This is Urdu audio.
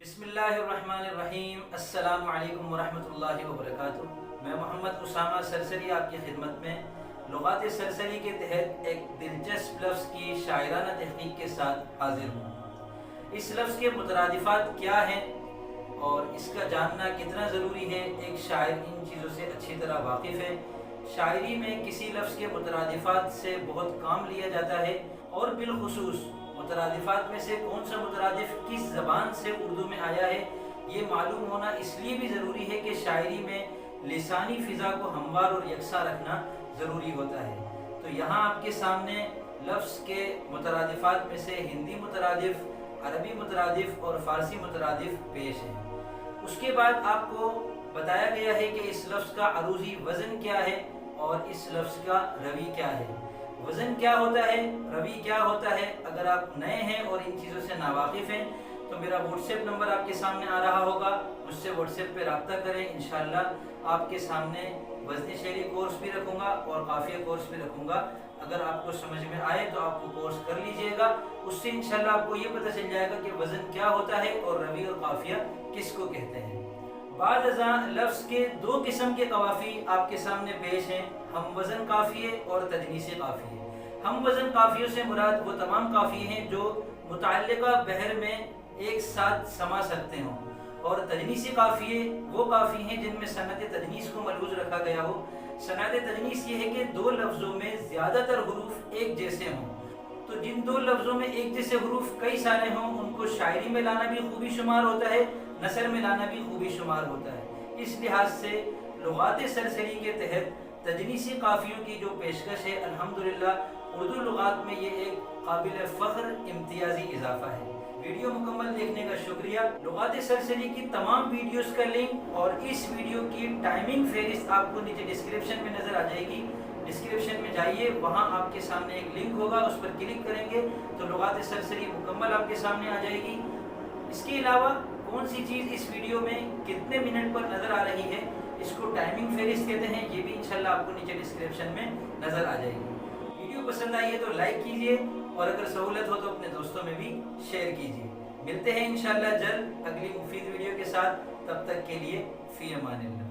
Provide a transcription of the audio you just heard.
بسم اللہ الرحمن الرحیم۔ السلام علیکم ورحمۃ اللہ وبرکاتہ۔ میں محمد اسامہ سرسری آپ کی خدمت میں لغات سرسری کے تحت ایک دلچسپ لفظ کی شاعرانہ تحقیق کے ساتھ حاضر ہوں۔ اس لفظ کے مترادفات کیا ہیں اور اس کا جاننا کتنا ضروری ہے، ایک شاعر ان چیزوں سے اچھی طرح واقف ہے۔ شاعری میں کسی لفظ کے مترادفات سے بہت کام لیا جاتا ہے، اور بالخصوص مترادفات میں سے کون سا مترادف کس زبان سے اردو میں آیا ہے، یہ معلوم ہونا اس لیے بھی ضروری ہے کہ شاعری میں لسانی فضا کو ہموار اور یکساں رکھنا ضروری ہوتا ہے۔ تو یہاں آپ کے سامنے لفظ کے مترادفات میں سے ہندی مترادف، عربی مترادف اور فارسی مترادف پیش ہیں۔ اس کے بعد آپ کو بتایا گیا ہے کہ اس لفظ کا عروضی وزن کیا ہے اور اس لفظ کا روی کیا ہے۔ وزن کیا ہوتا ہے، روی کیا ہوتا ہے، اگر آپ نئے ہیں اور ان چیزوں سے ناواقف ہیں تو میرا واٹس ایپ نمبر آپ کے سامنے آ رہا ہوگا، مجھ سے واٹس ایپ پہ رابطہ کریں۔ انشاءاللہ آپ کے سامنے وزن شعری کورس بھی رکھوں گا اور قافیہ کورس بھی رکھوں گا۔ اگر آپ کو سمجھ میں آئے تو آپ وہ کورس کر لیجئے گا، اس سے انشاءاللہ آپ کو یہ پتہ چل جائے گا کہ وزن کیا ہوتا ہے اور روی اور قافیہ کس کو کہتے ہیں۔ بعد ازاں لفظ کے دو قسم کے قوافی آپ کے سامنے پیش ہیں، ہم وزن قافیے اور تجنیسی قافیے۔ ہم وزن قافیوں سے مراد وہ تمام قافیے ہیں جو متعلقہ بحر میں ایک ساتھ سما سکتے ہوں، اور تجنیسی قافیے وہ قافی ہیں جن میں صنعت تجنیس کو ملحوظ رکھا گیا ہو۔ صنعت تجنیس یہ ہے کہ دو لفظوں میں زیادہ تر حروف ایک جیسے ہوں، تو جن دو لفظوں میں ایک جیسے حروف کئی سارے ہوں ان کو شاعری میں لانا بھی خوبی شمار ہوتا ہے، نثر میں لانا بھی خوبی شمار ہوتا ہے۔ اس لحاظ سے لغات سرسری کے تحت تجنیسی قافیوں کی جو پیشکش ہے، الحمدللہ اردو لغات میں یہ ایک قابل فخر امتیازی اضافہ ہے۔ ویڈیو مکمل دیکھنے کا شکریہ۔ لغات سرسری کی تمام ویڈیوز کا لنک اور اس ویڈیو کی ٹائمنگ فہرست آپ کو نیچے ڈسکرپشن میں نظر آ جائے گی۔ ڈسکرپشن میں جائیے، وہاں آپ کے سامنے ایک لنک ہوگا، اس پر کلک کریں گے تو لغات سرسری مکمل آپ کے سامنے آ جائے گی۔ اس کے علاوہ کون سی چیز اس ویڈیو میں کتنے منٹ پر نظر آ رہی ہے، اس کو ٹائمنگ فہرست کہتے ہیں، یہ بھی انشاءاللہ آپ کو نیچے ڈسکرپشن میں نظر آ جائے گی۔ ویڈیو پسند آئی ہے تو لائک کیجئے، اور اگر سہولت ہو تو اپنے دوستوں میں بھی شیئر کیجئے۔ ملتے ہیں انشاءاللہ جلد اگلی مفید ویڈیو کے ساتھ، تب تک کے لیے فی امان اللہ۔